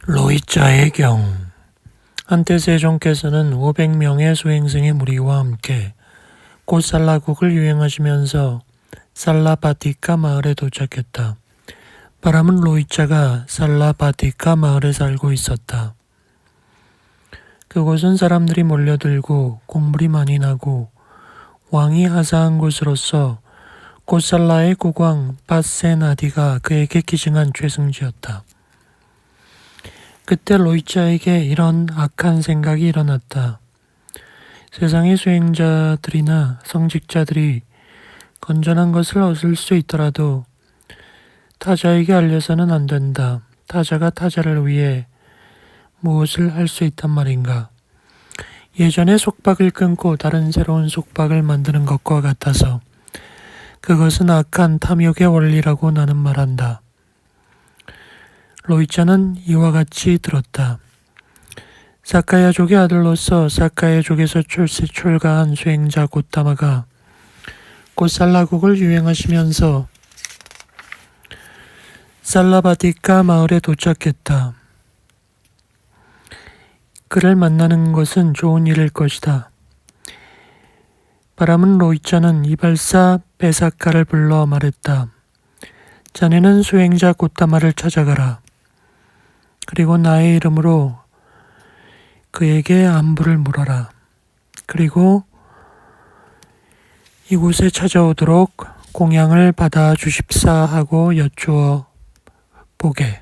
로이자의 경. 한때 세종께서는 500명의 수행승의 무리와 함께 꽃살라국을 유행하시면서 살라바티카 마을에 도착했다. 바람은 로이자가 살라바티카 마을에 살고 있었다. 그곳은 사람들이 몰려들고 곡물이 많이 나고 왕이 하사한 곳으로서 꽃살라의 국왕 바세나디가 그에게 기증한 최승지였다. 그때 로이자에게 이런 악한 생각이 일어났다. 세상의 수행자들이나 성직자들이 건전한 것을 얻을 수 있더라도 타자에게 알려서는 안 된다. 타자가 타자를 위해 무엇을 할 수 있단 말인가. 예전에 속박을 끊고 다른 새로운 속박을 만드는 것과 같아서 그것은 악한 탐욕의 원리라고 나는 말한다. 로이자는 이와 같이 들었다. 사카야족의 아들로서 사카야족에서 출가한 수행자 고타마가 꽃살라국을 유행하시면서 살라바티카 마을에 도착했다. 그를 만나는 것은 좋은 일일 것이다. 바람은 로이자는 이발사 베사카를 불러 말했다. 자네는 수행자 고타마를 찾아가라. 그리고 나의 이름으로 그에게 안부를 물어라. 그리고 이곳에 찾아오도록 공양을 받아 주십사 하고 여쭈어 보게.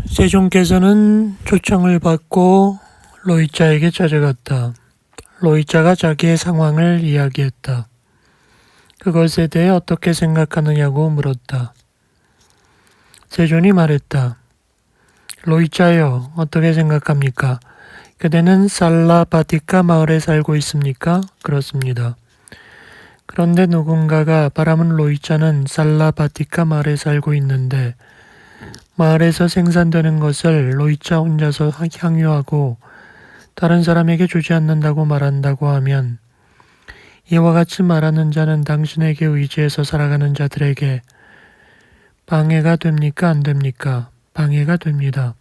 세종께서는 초청을 받고 로이자에게 찾아갔다. 로이자가 자기의 상황을 이야기했다. 그것에 대해 어떻게 생각하느냐고 물었다. 세존이 말했다. 로이자여, 어떻게 생각합니까? 그대는 살라바티카 마을에 살고 있습니까? 그렇습니다. 그런데 누군가가 바람은 로이자는 살라바티카 마을에 살고 있는데 마을에서 생산되는 것을 로이자 혼자서 향유하고 다른 사람에게 주지 않는다고 말한다고 하면 이와 같이 말하는 자는 당신에게 의지해서 살아가는 자들에게 방해가 됩니까? 안 됩니까? 방해가 됩니다.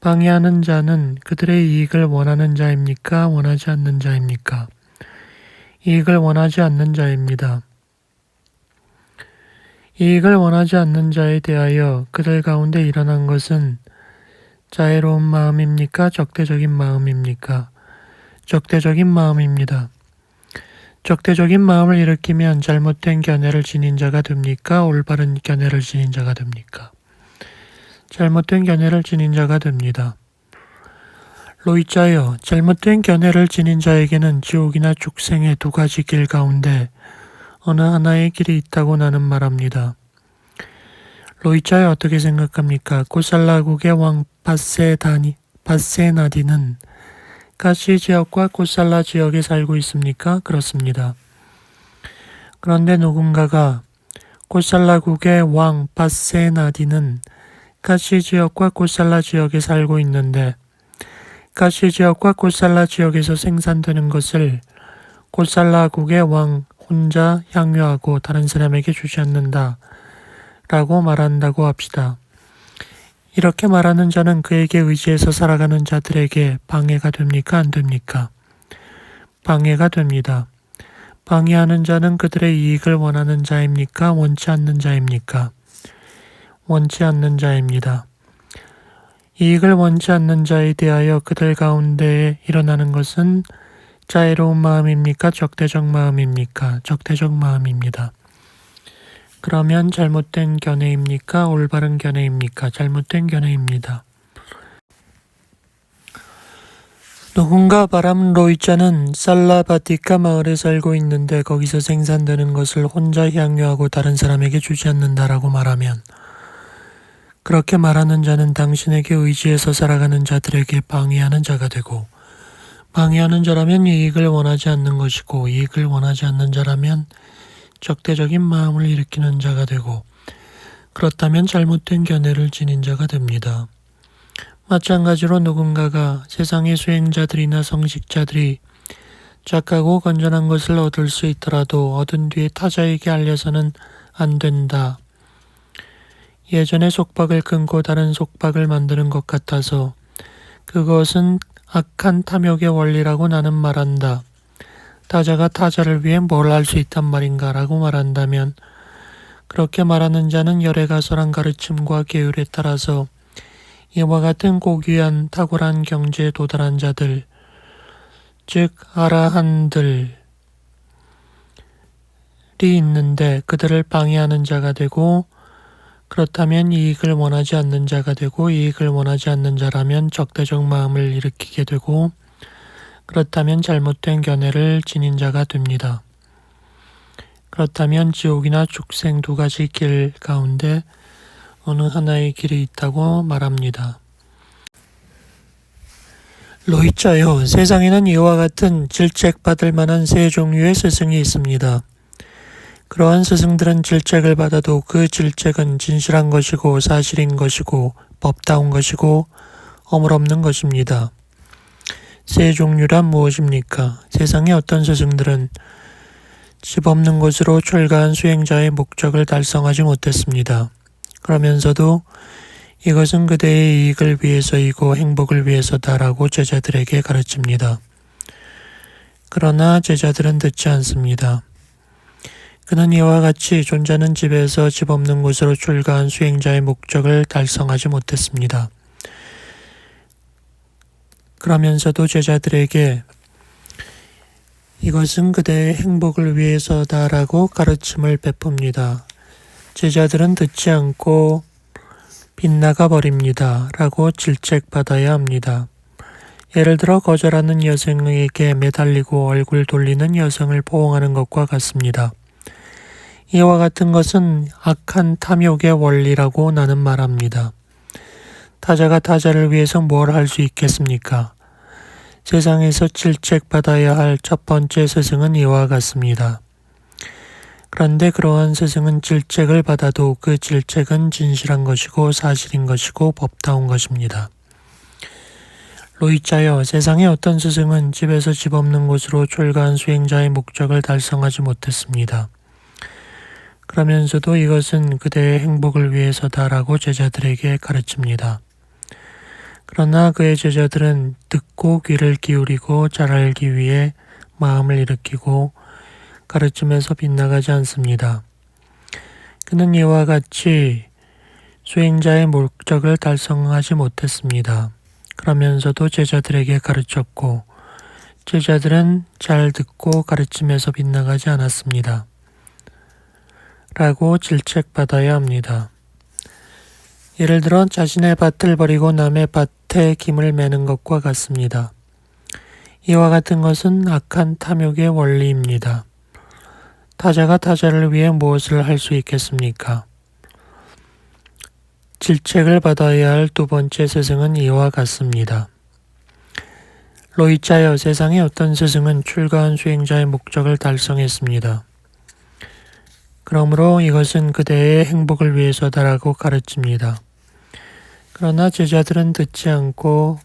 방해하는 자는 그들의 이익을 원하는 자입니까? 원하지 않는 자입니까? 이익을 원하지 않는 자입니다. 이익을 원하지 않는 자에 대하여 그들 가운데 일어난 것은 자애로운 마음입니까? 적대적인 마음입니까? 적대적인 마음입니다. 적대적인 마음을 일으키면 잘못된 견해를 지닌 자가 됩니까? 올바른 견해를 지닌 자가 됩니까? 잘못된 견해를 지닌 자가 됩니다. 로이자여, 잘못된 견해를 지닌 자에게는 지옥이나 축생의 두 가지 길 가운데 어느 하나의 길이 있다고 나는 말합니다. 로이자여, 어떻게 생각합니까? 꽃살라국의 왕 바세나디는 가시 지역과 꽃살라 지역에 살고 있습니까? 그렇습니다. 그런데 누군가가 꽃살라국의 왕 바세나디는 가시 지역과 꽃살라 지역에 살고 있는데 가시 지역과 꽃살라 지역에서 생산되는 것을 꽃살라국의 왕 혼자 향유하고 다른 사람에게 주지 않는다 라고 말한다고 합시다. 이렇게 말하는 자는 그에게 의지해서 살아가는 자들에게 방해가 됩니까? 안 됩니까? 방해가 됩니다. 방해하는 자는 그들의 이익을 원하는 자입니까? 원치 않는 자입니까? 원치 않는 자입니다. 이익을 원치 않는 자에 대하여 그들 가운데 일어나는 것은 자애로운 마음입니까? 적대적 마음입니까? 적대적 마음입니다. 그러면 잘못된 견해입니까? 올바른 견해입니까? 잘못된 견해입니다. 누군가 바람 로이자는 살라바티카 마을에 살고 있는데 거기서 생산되는 것을 혼자 향유하고 다른 사람에게 주지 않는다라고 말하면 그렇게 말하는 자는 당신에게 의지해서 살아가는 자들에게 방해하는 자가 되고 방해하는 자라면 이익을 원하지 않는 것이고 이익을 원하지 않는 자라면 적대적인 마음을 일으키는 자가 되고 그렇다면 잘못된 견해를 지닌 자가 됩니다. 마찬가지로 누군가가 세상의 수행자들이나 성직자들이 착하고 건전한 것을 얻을 수 있더라도 얻은 뒤에 타자에게 알려서는 안 된다. 예전에 속박을 끊고 다른 속박을 만드는 것 같아서 그것은 악한 탐욕의 원리라고 나는 말한다. 타자가 타자를 위해 뭘 할 수 있단 말인가 라고 말한다면 그렇게 말하는 자는 열애가설한 가르침과 계율에 따라서 이와 같은 고귀한 탁월한 경지에 도달한 자들, 즉 아라한들이 있는데 그들을 방해하는 자가 되고 그렇다면 이익을 원하지 않는 자가 되고 이익을 원하지 않는 자라면 적대적 마음을 일으키게 되고 그렇다면 잘못된 견해를 지닌 자가 됩니다. 그렇다면 지옥이나 축생 두 가지 길 가운데 어느 하나의 길이 있다고 말합니다. 로이자요, 세상에는 이와 같은 질책받을 만한 세 종류의 스승이 있습니다. 그러한 스승들은 질책을 받아도 그 질책은 진실한 것이고 사실인 것이고 법다운 것이고 어물없는 것입니다. 세 종류란 무엇입니까? 세상의 어떤 스승들은 집 없는 곳으로 출가한 수행자의 목적을 달성하지 못했습니다. 그러면서도 이것은 그대의 이익을 위해서이고 행복을 위해서다라고 제자들에게 가르칩니다. 그러나 제자들은 듣지 않습니다. 그는 이와 같이 존재하는 집에서 집 없는 곳으로 출가한 수행자의 목적을 달성하지 못했습니다. 그러면서도 제자들에게 이것은 그대의 행복을 위해서다라고 가르침을 베풉니다. 제자들은 듣지 않고 빗나가 버립니다. 라고 질책받아야 합니다. 예를 들어 거절하는 여성에게 매달리고 얼굴 돌리는 여성을 포옹하는 것과 같습니다. 이와 같은 것은 악한 탐욕의 원리라고 나는 말합니다. 타자가 타자를 위해서 뭘 할 수 있겠습니까? 세상에서 질책받아야 할 첫 번째 스승은 이와 같습니다. 그런데 그러한 스승은 질책을 받아도 그 질책은 진실한 것이고 사실인 것이고 법다운 것입니다. 로이자여, 세상의 어떤 스승은 집에서 집 없는 곳으로 출가한 수행자의 목적을 달성하지 못했습니다. 그러면서도 이것은 그대의 행복을 위해서다라고 제자들에게 가르칩니다. 그러나 그의 제자들은 듣고 귀를 기울이고 잘 알기 위해 마음을 일으키고 가르침에서 빗나가지 않습니다. 그는 이와 같이 수행자의 목적을 달성하지 못했습니다. 그러면서도 제자들에게 가르쳤고 제자들은 잘 듣고 가르침에서 빗나가지 않았습니다. 라고 질책받아야 합니다. 예를 들어 자신의 밭을 버리고 남의 밭에 김을 매는 것과 같습니다. 이와 같은 것은 악한 탐욕의 원리입니다. 타자가 타자를 위해 무엇을 할 수 있겠습니까? 질책을 받아야 할 두 번째 스승은 이와 같습니다. 로이자여, 세상의 어떤 스승은 출가한 수행자의 목적을 달성했습니다. 그러므로 이것은 그대의 행복을 위해서다라고 가르칩니다. 그러나 제자들은 듣지 않고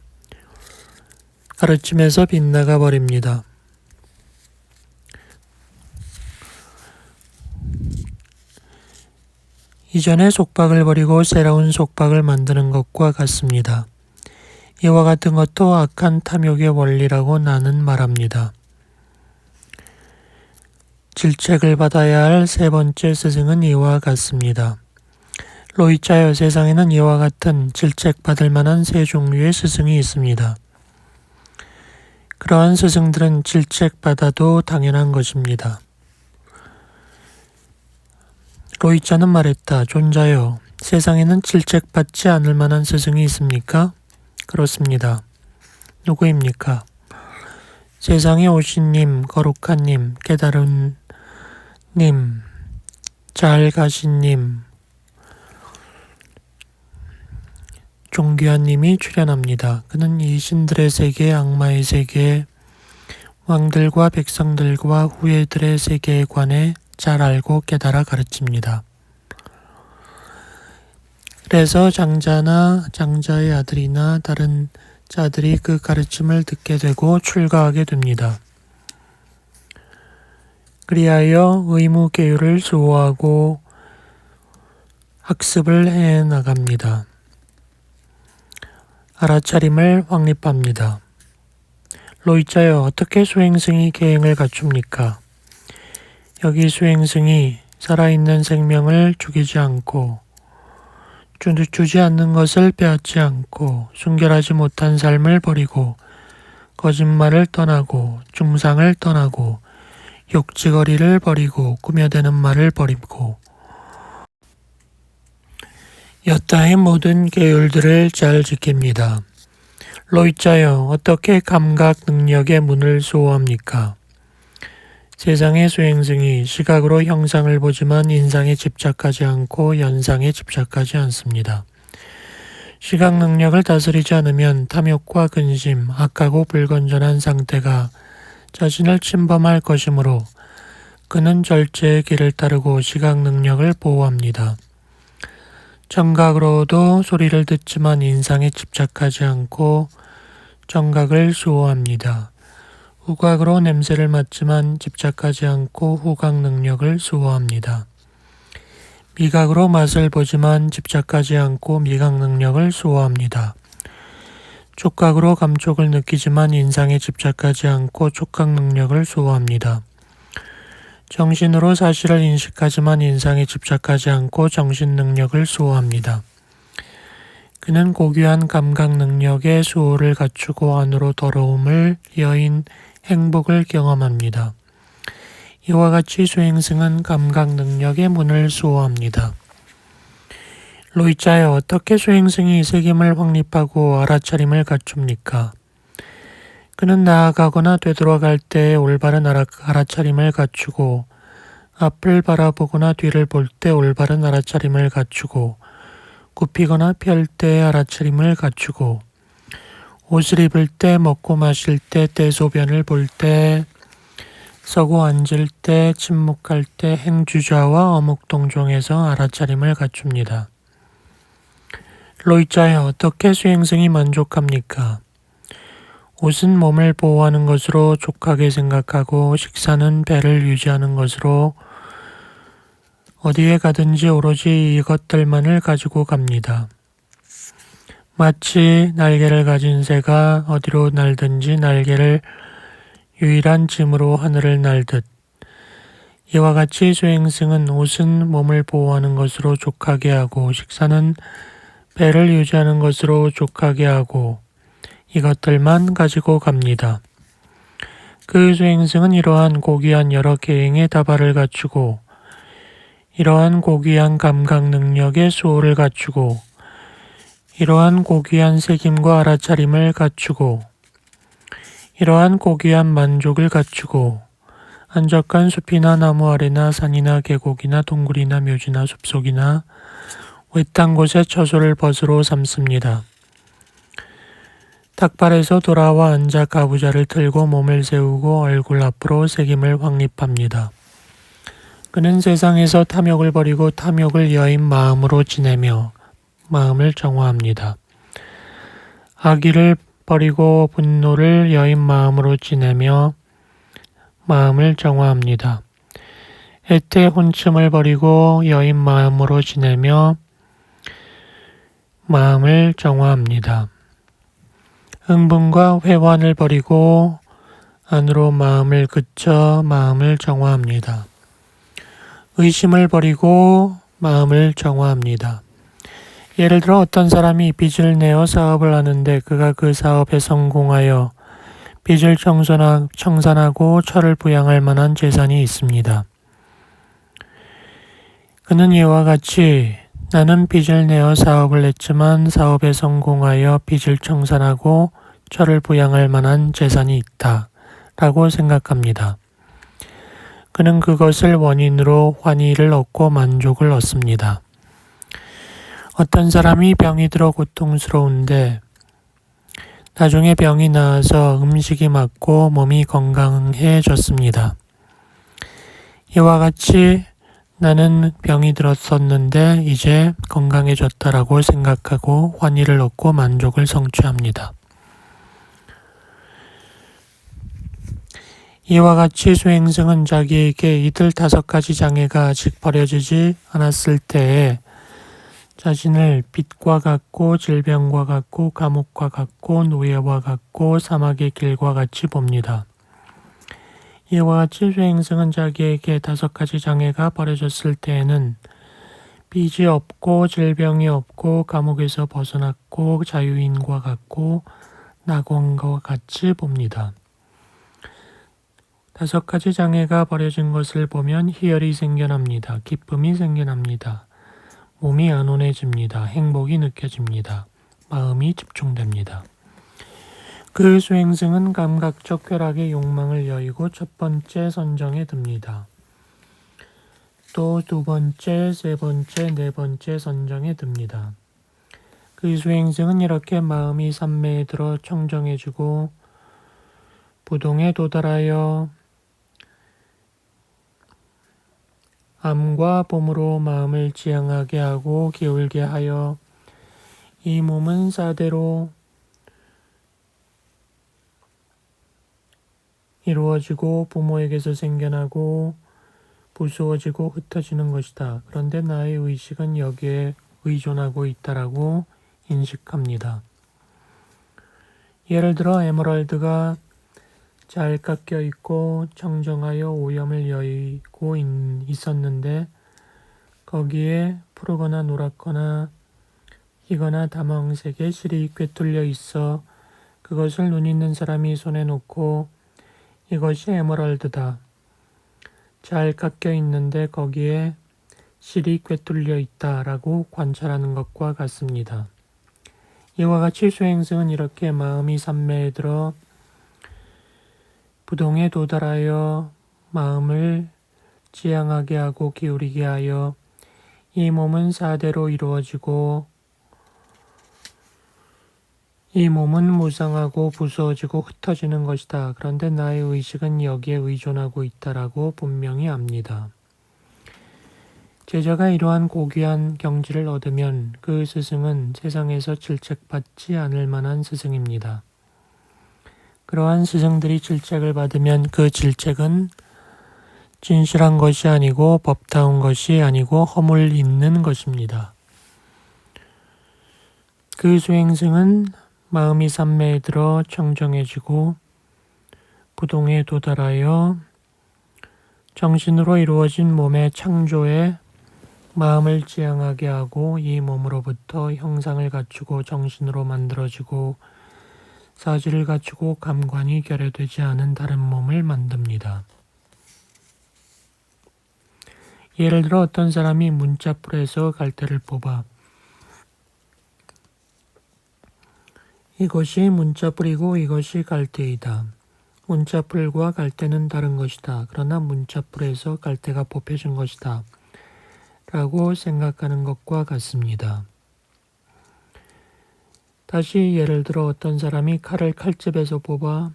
가르침에서 빗나가 버립니다. 이전에 속박을 버리고 새로운 속박을 만드는 것과 같습니다. 이와 같은 것도 악한 탐욕의 원리라고 나는 말합니다. 질책을 받아야 할 세 번째 스승은 이와 같습니다. 로이자여, 세상에는 이와 같은 질책받을 만한 세 종류의 스승이 있습니다. 그러한 스승들은 질책받아도 당연한 것입니다. 로이자는 말했다. 존자여, 세상에는 질책받지 않을 만한 스승이 있습니까? 그렇습니다. 누구입니까? 세상에 오신 님, 거룩한 님, 깨달은 님, 잘 가신 님, 존귀한 님이 출현합니다. 그는 이 신들의 세계, 악마의 세계, 왕들과 백성들과 후예들의 세계에 관해 잘 알고 깨달아 가르칩니다. 그래서 장자나 장자의 아들이나 다른 자들이 그 가르침을 듣게 되고 출가하게 됩니다. 그리하여 의무계율을 수호하고 학습을 해 나갑니다. 알아차림을 확립합니다. 로이자여, 어떻게 수행승이 계행을 갖춥니까? 여기 수행승이 살아있는 생명을 죽이지 않고 주지 않는 것을 빼앗지 않고 순결하지 못한 삶을 버리고 거짓말을 떠나고 중상을 떠나고 욕지거리를 버리고 꾸며대는 말을 버리고 여타의 모든 계율들을 잘 지킵니다. 로이자여, 어떻게 감각 능력의 문을 수호합니까? 세상의 수행승이 시각으로 형상을 보지만 인상에 집착하지 않고 연상에 집착하지 않습니다. 시각 능력을 다스리지 않으면 탐욕과 근심, 악하고 불건전한 상태가 자신을 침범할 것이므로 그는 절제의 길을 따르고 시각 능력을 보호합니다. 청각으로도 소리를 듣지만 인상에 집착하지 않고 청각을 수호합니다. 후각으로 냄새를 맡지만 집착하지 않고 후각 능력을 수호합니다. 미각으로 맛을 보지만 집착하지 않고 미각 능력을 수호합니다. 촉각으로 감촉을 느끼지만 인상에 집착하지 않고 촉각 능력을 수호합니다. 정신으로 사실을 인식하지만 인상에 집착하지 않고 정신 능력을 수호합니다. 그는 고귀한 감각 능력의 수호를 갖추고 안으로 더러움을, 여인, 행복을 경험합니다. 이와 같이 수행승은 감각 능력의 문을 수호합니다. 로이자여, 어떻게 수행승이 새김을 확립하고 알아차림을 갖춥니까? 그는 나아가거나 되돌아갈 때에 올바른 알아차림을 갖추고 앞을 바라보거나 뒤를 볼 때 올바른 알아차림을 갖추고 굽히거나 펼 때의 알아차림을 갖추고 옷을 입을 때, 먹고 마실 때, 떼소변을 볼 때, 서고 앉을 때, 침묵할 때 행주좌와 어묵동종에서 알아차림을 갖춥니다. 로이자여, 어떻게 수행승이 만족합니까? 옷은 몸을 보호하는 것으로 족하게 생각하고 식사는 배를 유지하는 것으로 어디에 가든지 오로지 이것들만을 가지고 갑니다. 마치 날개를 가진 새가 어디로 날든지 날개를 유일한 짐으로 하늘을 날듯 이와 같이 수행승은 옷은 몸을 보호하는 것으로 족하게 하고 식사는 배를 유지하는 것으로 족하게 하고 이것들만 가지고 갑니다. 그 수행승은 이러한 고귀한 여러 계행의 다발을 갖추고 이러한 고귀한 감각 능력의 수호를 갖추고 이러한 고귀한 새김과 알아차림을 갖추고 이러한 고귀한 만족을 갖추고 한적한 숲이나 나무 아래나 산이나 계곡이나 동굴이나 묘지나 숲속이나 외딴 곳에 처소를 벗으로 삼습니다. 닭발에서 돌아와 앉아 가부좌를 틀고 몸을 세우고 얼굴 앞으로 새김을 확립합니다. 그는 세상에서 탐욕을 버리고 탐욕을 여인 마음으로 지내며 마음을 정화합니다. 악의를 버리고 분노를 여인 마음으로 지내며 마음을 정화합니다. 애태 혼침을 버리고 여인 마음으로 지내며 마음을 정화합니다. 흥분과 회환을 버리고 안으로 마음을 그쳐 마음을 정화합니다. 의심을 버리고 마음을 정화합니다. 예를 들어 어떤 사람이 빚을 내어 사업을 하는데 그가 그 사업에 성공하여 빚을 청산하고 철을 부양할 만한 재산이 있습니다. 그는 이와 같이 나는 빚을 내어 사업을 했지만 사업에 성공하여 빚을 청산하고 철을 부양할 만한 재산이 있다 라고 생각합니다. 그는 그것을 원인으로 환희를 얻고 만족을 얻습니다. 어떤 사람이 병이 들어 고통스러운데 나중에 병이 나아서 음식이 맞고 몸이 건강해졌습니다. 이와 같이 나는 병이 들었었는데 이제 건강해졌다라고 생각하고 환희를 얻고 만족을 성취합니다. 이와 같이 수행승은 자기에게 이들 5가지 장애가 아직 버려지지 않았을 때에 자신을 빛과 같고 질병과 같고 감옥과 같고 노예와 같고 사막의 길과 같이 봅니다. 이와 같이 수행승은 자기에게 5가지 장애가 벌어졌을 때에는 빚이 없고 질병이 없고 감옥에서 벗어났고 자유인과 같고 낙원과 같이 봅니다. 5가지 장애가 버려진 것을 보면 희열이 생겨납니다. 기쁨이 생겨납니다. 몸이 안온해집니다. 행복이 느껴집니다. 마음이 집중됩니다. 그 수행승은 감각적 쾌락의 욕망을 여의고 첫 번째 선정에 듭니다. 또 2번째, 3번째, 4번째 선정에 듭니다. 그 수행승은 이렇게 마음이 삼매에 들어 청정해지고 부동에 도달하여 암과 봄으로 마음을 지향하게 하고 기울게 하여 이 몸은 사대로 이루어지고 부모에게서 생겨나고 부수어지고 흩어지는 것이다. 그런데 나의 의식은 여기에 의존하고 있다라고 인식합니다. 예를 들어 에메랄드가 잘 깎여 있고 청정하여 오염을 여의고 있었는데 거기에 푸르거나 노랗거나 희거나 다망색의 실이 꿰뚫려 있어 그것을 눈 있는 사람이 손에 놓고 이것이 에메랄드다. 잘 깎여 있는데 거기에 실이 꿰뚫려 있다라고 관찰하는 것과 같습니다. 이와 같이 수행승은 이렇게 마음이 삼매에 들어 부동에 도달하여 마음을 지향하게 하고 기울이게 하여 이 몸은 사대로 이루어지고 이 몸은 무상하고 부수어지고 흩어지는 것이다. 그런데 나의 의식은 여기에 의존하고 있다라고 분명히 압니다. 제자가 이러한 고귀한 경지를 얻으면 그 스승은 세상에서 질책받지 않을 만한 스승입니다. 그러한 스승들이 질책을 받으면 그 질책은 진실한 것이 아니고 법다운 것이 아니고 허물 있는 것입니다. 그 수행승은 마음이 삼매에 들어 청정해지고 부동에 도달하여 정신으로 이루어진 몸의 창조에 마음을 지향하게 하고 이 몸으로부터 형상을 갖추고 정신으로 만들어지고 사지를 갖추고 감관이 결여되지 않은 다른 몸을 만듭니다. 예를 들어 어떤 사람이 문자풀에서 갈대를 뽑아 이것이 문자풀이고 이것이 갈대이다. 문자풀과 갈대는 다른 것이다. 그러나 문자풀에서 갈대가 뽑혀진 것이다. 라고 생각하는 것과 같습니다. 다시 예를 들어 어떤 사람이 칼을 칼집에서 뽑아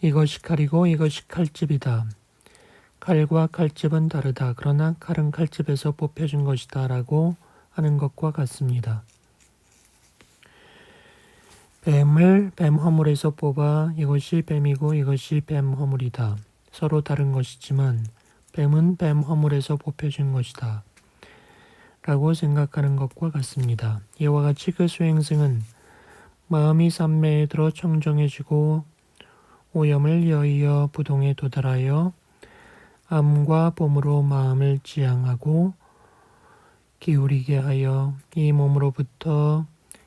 이것이 칼이고 이것이 칼집이다. 칼과 칼집은 다르다. 그러나 칼은 칼집에서 뽑혀진 것이다. 라고 하는 것과 같습니다. 뱀을 뱀 허물에서 뽑아 이것이 뱀이고 이것이 뱀 허물이다. 서로 다른 것이지만 뱀은 뱀 허물에서 뽑혀진 것이다. 라고 생각하는 것과 같습니다. 이와 같이 그 수행승은 마음이 삼매에 들어 청정해지고 오염을 여의어 부동에 도달하여 암과 봄으로 마음을 지향하고 기울이게 하여 이 몸으로부터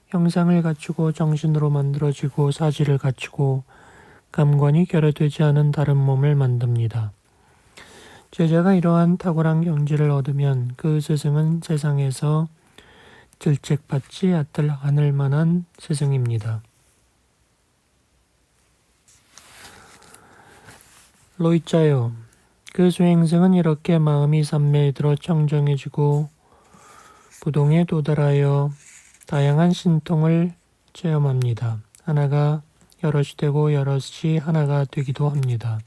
형상을 갖추고 정신으로 만들어지고 사지를 갖추고 감관이 결여되지 않은 다른 몸을 만듭니다. 제자가 이러한 탁월한 경지를 얻으면 그 스승은 세상에서 질책받지 않을 만한 스승입니다. 로이자요. 그 수행승은 이렇게 마음이 삼매에 들어 청정해지고 부동에 도달하여 다양한 신통을 체험합니다. 하나가 여럿이 되고 여럿이 하나가 되기도 합니다.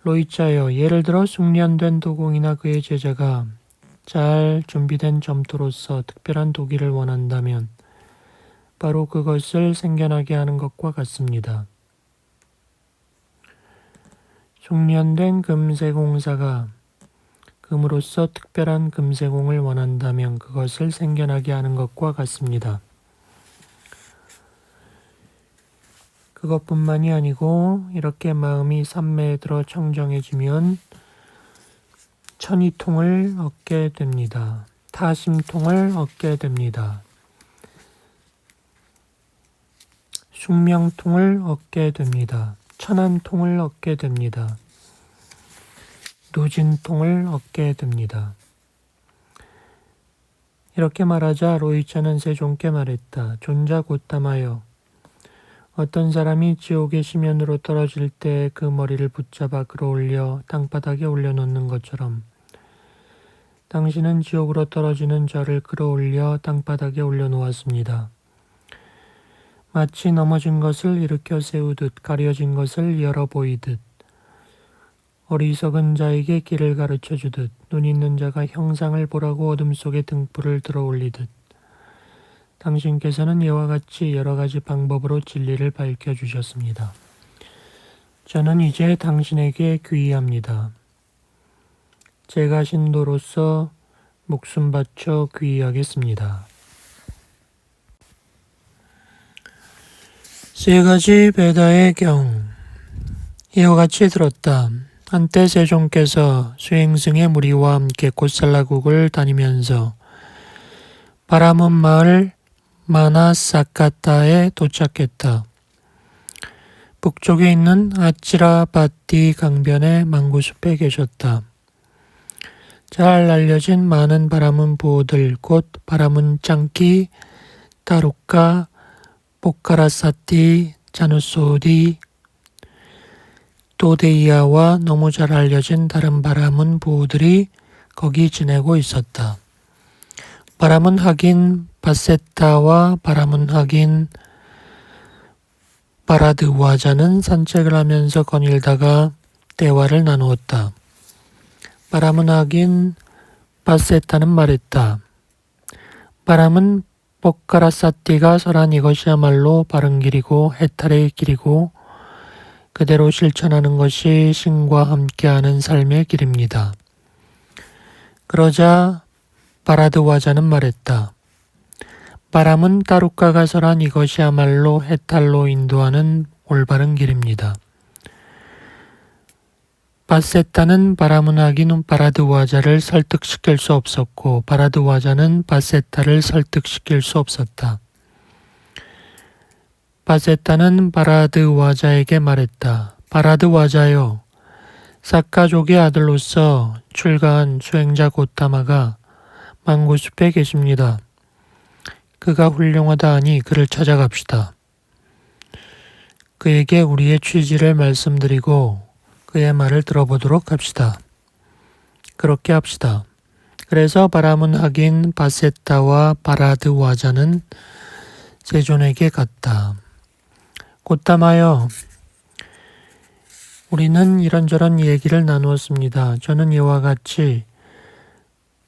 로이자여, 예를 들어 숙련된 도공이나 그의 제자가 잘 준비된 점토로서 특별한 도기를 원한다면 바로 그것을 생겨나게 하는 것과 같습니다. 숙련된 금세공사가 금으로써 특별한 금세공을 원한다면 그것을 생겨나게 하는 것과 같습니다. 그것뿐만이 아니고 이렇게 마음이 삼매에 들어 청정해지면 천이통을 얻게 됩니다. 타심통을 얻게 됩니다. 숙명통을 얻게 됩니다. 천안통을 얻게 됩니다. 누진통을 얻게 됩니다. 이렇게 말하자 로이차는 세존께 말했다. 존자 곧담하여 어떤 사람이 지옥의 심연으로 떨어질 때 그 머리를 붙잡아 끌어올려 땅바닥에 올려놓는 것처럼 당신은 지옥으로 떨어지는 저를 끌어올려 땅바닥에 올려놓았습니다. 마치 넘어진 것을 일으켜 세우듯 가려진 것을 열어 보이듯 어리석은 자에게 길을 가르쳐 주듯 눈 있는 자가 형상을 보라고 어둠 속에 등불을 들어 올리듯 당신께서는 이와 같이 여러 가지 방법으로 진리를 밝혀 주셨습니다. 저는 이제 당신에게 귀의합니다. 제가 신도로서 목숨 바쳐 귀의하겠습니다. 세 가지 베다의 경. 이와 같이 들었다. 한때 세종께서 수행승의 무리와 함께 곧살라국을 다니면서 바라문 마을 마나사카타에 도착했다. 북쪽에 있는 아치라바티 강변의 망고숲에 계셨다. 잘 알려진 많은 바라문 부호들 곧 바라문 짱키, 타루카, 포카라사티, 자누소디, 도데이아와 너무 잘 알려진 다른 바라문 부호들이 거기 지내고 있었다. 바라문 하긴 바세타와 바라문 하긴 바라드와자는 산책을 하면서 거닐다가 대화를 나누었다. 바라문 하긴 바세타는 말했다. 바람은 포카라사티가 설한 이것이야말로 바른 길이고 해탈의 길이고 그대로 실천하는 것이 신과 함께하는 삶의 길입니다. 그러자 바라드와자는 말했다. 바람은 타루카가 설한 이것이야말로 해탈로 인도하는 올바른 길입니다. 바세타는 바람은 하긴 바라드와자를 설득시킬 수 없었고 바라드와자는 바세타를 설득시킬 수 없었다. 바세타는 바라드와자에게 말했다. 바라드와자여, 사카족의 아들로서 출가한 수행자 고타마가 망고숲에 계십니다. 그가 훌륭하다 하니 그를 찾아갑시다. 그에게 우리의 취지를 말씀드리고 그의 말을 들어보도록 합시다. 그렇게 합시다. 그래서 바람은 하긴 바세타와 바라드와자는 세존에게 갔다. 고타마여, 우리는 이런저런 얘기를 나누었습니다. 저는 이와 같이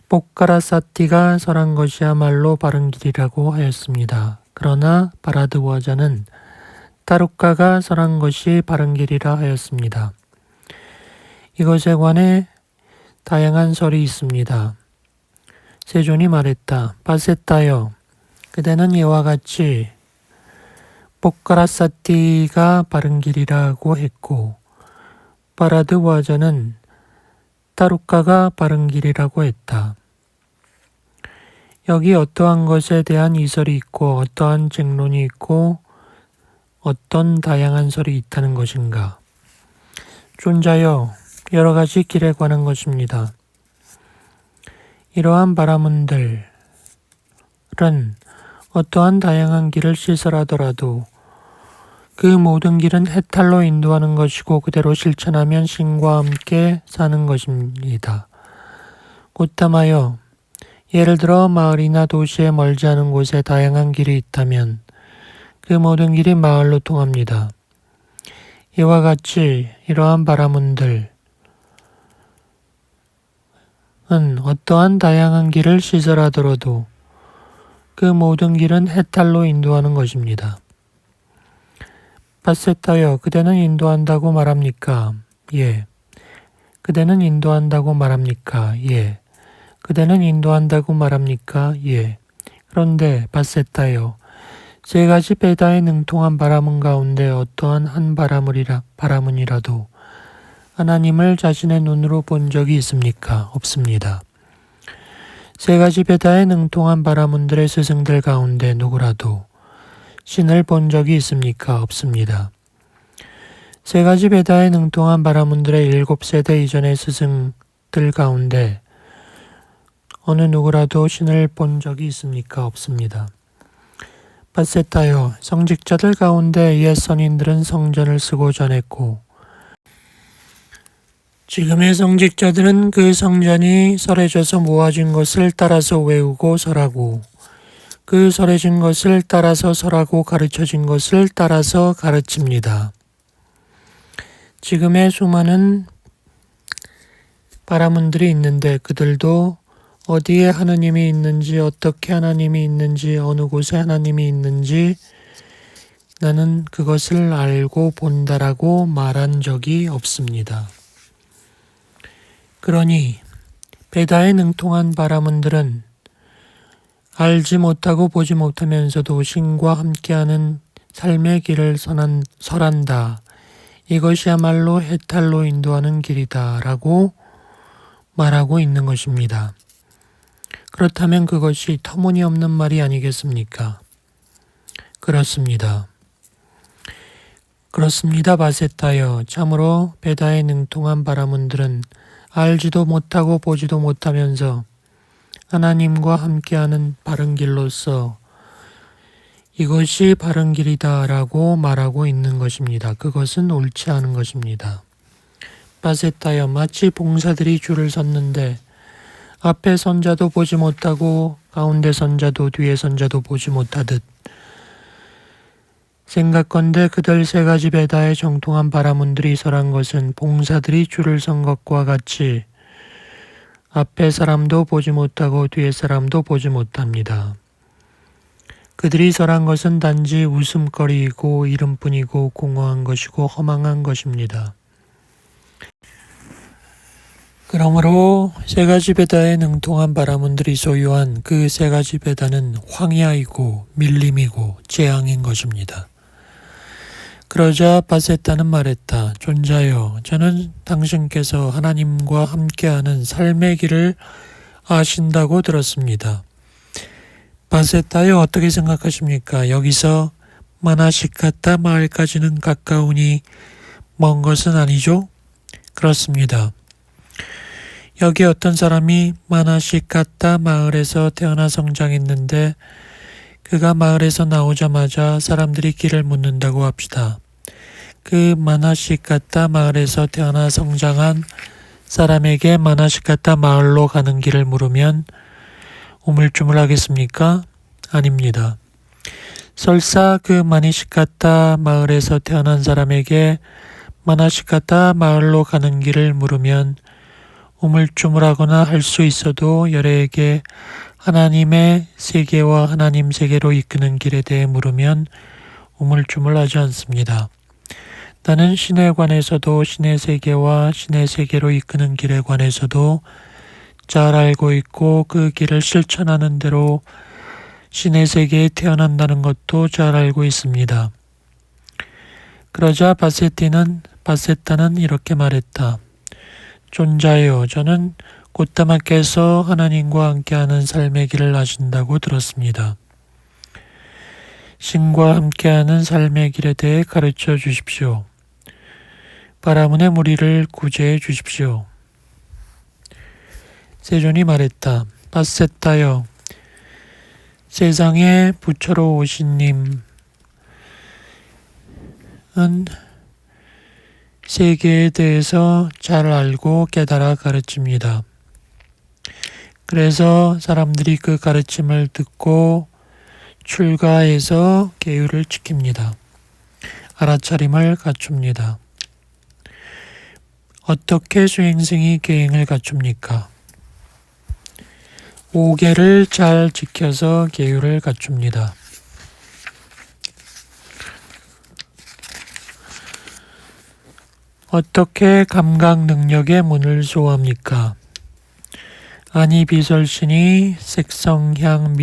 포카라사티가 설한 것이야말로 바른 길이라고 하였습니다. 그러나 바라드와자는 타루카가 설한 것이 바른 길이라 하였습니다. 이것에 관해 다양한 설이 있습니다. 세존이 말했다. 바세타여, 그대는 이와 같이 포카라사티가 바른 길이라고 했고 바라드와자는 타루카가 바른 길이라고 했다. 여기 어떠한 것에 대한 이설이 있고 어떠한 쟁론이 있고 어떤 다양한 설이 있다는 것인가? 존자여, 여러 가지 길에 관한 것입니다. 이러한 바라문들은 어떠한 다양한 길을 시설하더라도 그 모든 길은 해탈로 인도하는 것이고 그대로 실천하면 신과 함께 사는 것입니다. 고타마여, 예를 들어 마을이나 도시에 멀지 않은 곳에 다양한 길이 있다면 그 모든 길이 마을로 통합니다. 이와 같이 이러한 바라문들은 어떠한 다양한 길을 시설하더라도 그 모든 길은 해탈로 인도하는 것입니다. 바세타여, 그대는 인도한다고 말합니까? 예. 그대는 인도한다고 말합니까? 예. 그대는 인도한다고 말합니까? 예. 그런데 바세타요. 세 가지 베다에 능통한 바라문 가운데 어떠한 한 바라문이라도 하나님을 자신의 눈으로 본 적이 있습니까? 없습니다. 세 가지 베다에 능통한 바라문들의 스승들 가운데 누구라도 신을 본 적이 있습니까? 없습니다. 세 가지 베다에 능통한 바라문들의 7세대 이전의 스승들 가운데 어느 누구라도 신을 본 적이 있습니까? 없습니다. 바세타요. 성직자들 가운데 옛 선인들은 성전을 쓰고 전했고 지금의 성직자들은 그 성전이 설해져서 모아진 것을 따라서 외우고 설하고 그 설해진 것을 따라서 설하고 가르쳐진 것을 따라서 가르칩니다. 지금의 수많은 바라문들이 있는데 그들도 어디에 하느님이 있는지 어떻게 하나님이 있는지 어느 곳에 하나님이 있는지 나는 그것을 알고 본다라고 말한 적이 없습니다. 그러니 베다에 능통한 바라문들은 알지 못하고 보지 못하면서도 신과 함께하는 삶의 길을 설한다. 이것이야말로 해탈로 인도하는 길이다 라고 말하고 있는 것입니다. 그렇다면 그것이 터무니없는 말이 아니겠습니까? 그렇습니다. 그렇습니다. 바세타여. 참으로 베다에 능통한 바라문들은 알지도 못하고 보지도 못하면서 하나님과 함께하는 바른 길로서 이것이 바른 길이다 라고 말하고 있는 것입니다. 그것은 옳지 않은 것입니다. 바세타여. 마치 봉사들이 줄을 섰는데 앞에 선자도 보지 못하고 가운데 선자도 뒤에 선자도 보지 못하듯 생각건대 그들 세 가지 베다에 정통한 바라문들이 설한 것은 봉사들이 줄을 선 것과 같이 앞에 사람도 보지 못하고 뒤에 사람도 보지 못합니다. 그들이 설한 것은 단지 웃음거리이고 이름뿐이고 공허한 것이고 허망한 것입니다. 그러므로 세 가지 베다에 능통한 바라문들이 소유한 그 세 가지 베다는 황야이고 밀림이고 재앙인 것입니다. 그러자 바세타는 말했다. 존자여, 저는 당신께서 하나님과 함께하는 삶의 길을 아신다고 들었습니다. 바세타여, 어떻게 생각하십니까? 여기서 마나시카타 마을까지는 가까우니 먼 것은 아니죠? 그렇습니다. 여기 어떤 사람이 마나시카타 마을에서 태어나 성장했는데 그가 마을에서 나오자마자 사람들이 길을 묻는다고 합시다. 그 마나시카타 마을에서 태어나 성장한 사람에게 마나시카타 마을로 가는 길을 물으면 우물쭈물하겠습니까? 아닙니다. 설사 그 마니시카타 마을에서 태어난 사람에게 마나시카타 마을로 가는 길을 물으면 우물쭈물하거나 할 수 있어도 열애에게 하나님의 세계와 하나님 세계로 이끄는 길에 대해 물으면 우물쭈물하지 않습니다. 나는 신에 관해서도 신의 세계와 신의 세계로 이끄는 길에 관해서도 잘 알고 있고 그 길을 실천하는 대로 신의 세계에 태어난다는 것도 잘 알고 있습니다. 그러자 바세타는 이렇게 말했다. 존자여, 저는 고타마께서 하나님과 함께하는 삶의 길을 아신다고 들었습니다. 신과 함께하는 삶의 길에 대해 가르쳐 주십시오. 바라문의 무리를 구제해 주십시오. 세존이 말했다. 바세타여, 세상에 부처로 오신 님은 세계에 대해서 잘 알고 깨달아 가르칩니다. 그래서 사람들이 그 가르침을 듣고 출가해서 계율을 지킵니다. 알아차림을 갖춥니다. 어떻게 수행승이 계행을 갖춥니까? 5계를 잘 지켜서 계율을 갖춥니다. 어떻게 감각 능력의 문을 소화합니까? 아니 비설신이 색성향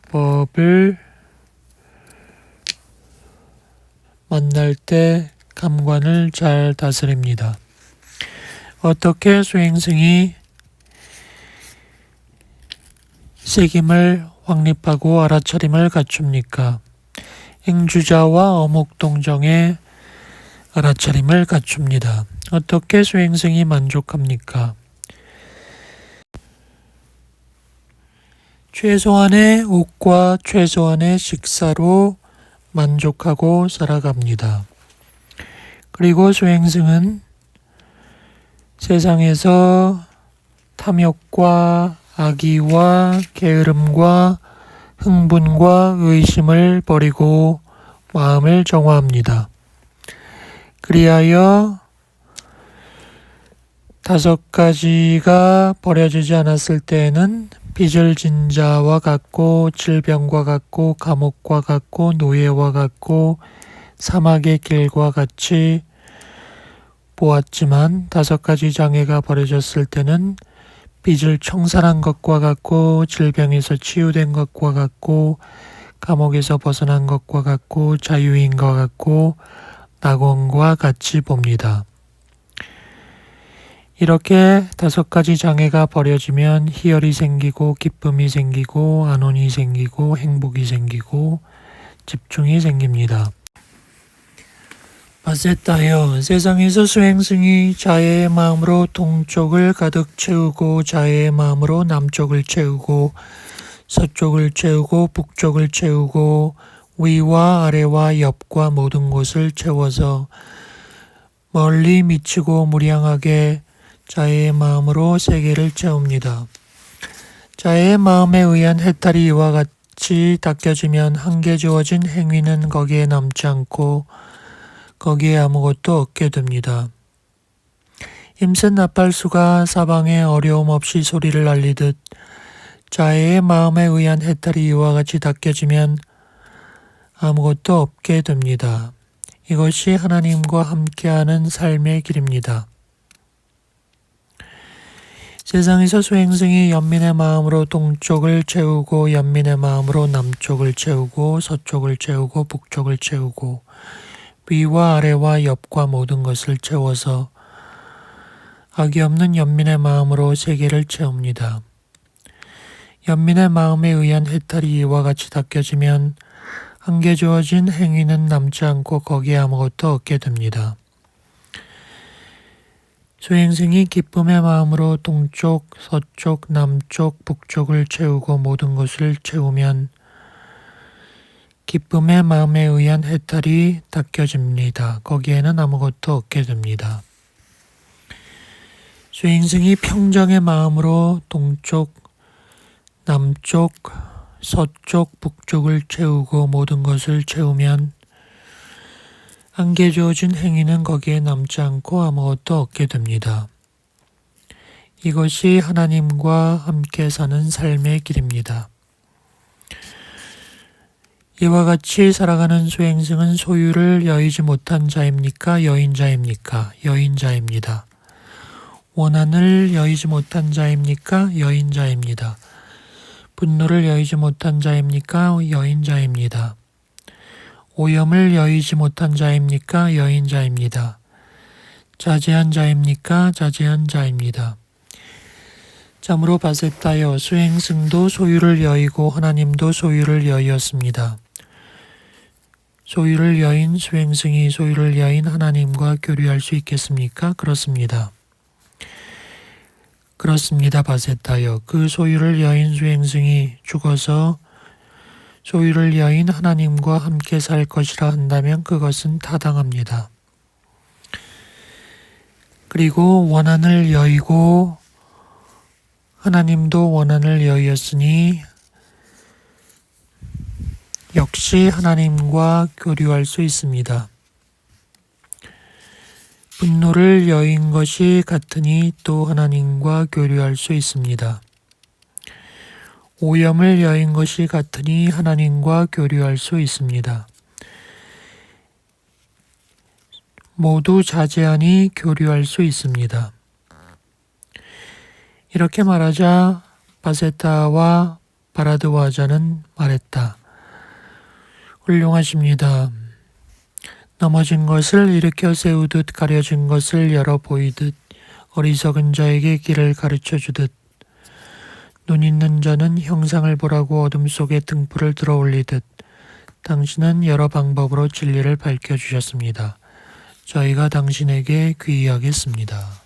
미촉법을 만날 때 감관을 잘 다스립니다. 어떻게 수행승이 새김을 확립하고 알아차림을 갖춥니까? 행주자와 어묵동정의 알아차림을 갖춥니다. 어떻게 수행승이 만족합니까? 최소한의 옷과 최소한의 식사로 만족하고 살아갑니다. 그리고 수행승은 세상에서 탐욕과 악의와 게으름과 흥분과 의심을 버리고 마음을 정화합니다. 그리하여 5가지가 버려지지 않았을 때에는 빚을 진 자와 같고 질병과 같고 감옥과 같고 노예와 같고 사막의 길과 같이 보았지만 5가지 장애가 버려졌을 때는 빚을 청산한 것과 같고 질병에서 치유된 것과 같고 감옥에서 벗어난 것과 같고 자유인 것 같고 낙원과 같이 봅니다. 이렇게 5가지 장애가 버려지면 희열이 생기고 기쁨이 생기고 안온이 생기고 행복이 생기고 집중이 생깁니다. 바세타여, 세상에서 수행승이 자애의 마음으로 동쪽을 가득 채우고 자애의 마음으로 남쪽을 채우고 서쪽을 채우고 북쪽을 채우고 위와 아래와 옆과 모든 곳을 채워서 멀리 미치고 무량하게 자애의 마음으로 세계를 채웁니다. 자애의 마음에 의한 해탈이 이와 같이 닦여지면 한계 주어진 행위는 거기에 남지 않고 거기에 아무것도 없게 됩니다. 힘센 나팔수가 사방에 어려움 없이 소리를 알리듯 자애의 마음에 의한 해탈이 이와 같이 닦여지면 아무것도 없게 됩니다. 이것이 하나님과 함께하는 삶의 길입니다. 세상에서 수행승이 연민의 마음으로 동쪽을 채우고 연민의 마음으로 남쪽을 채우고 서쪽을 채우고 북쪽을 채우고 위와 아래와 옆과 모든 것을 채워서 악이 없는 연민의 마음으로 세계를 채웁니다. 연민의 마음에 의한 해탈이 이와 같이 닦여지면 한계 주어진 행위는 남지 않고 거기에 아무것도 없게 됩니다. 수행승이 기쁨의 마음으로 동쪽, 서쪽, 남쪽, 북쪽을 채우고 모든 것을 채우면 기쁨의 마음에 의한 해탈이 닦여집니다. 거기에는 아무것도 없게 됩니다. 수행승이 평정의 마음으로 동쪽, 남쪽, 서쪽, 북쪽을 채우고 모든 것을 채우면 한계 주어진 행위는 거기에 남지 않고 아무것도 없게 됩니다. 이것이 하나님과 함께 사는 삶의 길입니다. 이와 같이 살아가는 수행승은 소유를 여의지 못한 자입니까? 여인자입니까? 여인자입니다. 원한을 여의지 못한 자입니까? 여인자입니다. 분노를 여의지 못한 자입니까? 여인자입니다. 오염을 여의지 못한 자입니까? 여인자입니다. 자제한 자입니까? 자제한 자입니다. 참으로 바세타여, 수행승도 소유를 여의고 하나님도 소유를 여의었습니다. 소유를 여인 수행승이 소유를 여인 하나님과 교류할 수 있겠습니까? 그렇습니다. 그렇습니다. 바세타여, 그 소유를 여인 수행승이 죽어서 소유를 여인 하나님과 함께 살 것이라 한다면 그것은 타당합니다. 그리고 원한을 여의고 하나님도 원한을 여의었으니 역시 하나님과 교류할 수 있습니다. 분노를 여인 것이 같으니 또 하나님과 교류할 수 있습니다. 오염을 여인 것이 같으니 하나님과 교류할 수 있습니다. 모두 자제하니 교류할 수 있습니다. 이렇게 말하자 바세타와 바라드와자는 말했다. 훌륭하십니다. 넘어진 것을 일으켜 세우듯 가려진 것을 열어 보이듯 어리석은 자에게 길을 가르쳐 주듯 눈 있는 자는 형상을 보라고 어둠 속에 등불을 들어 올리듯 당신은 여러 방법으로 진리를 밝혀 주셨습니다. 저희가 당신에게 귀의하겠습니다.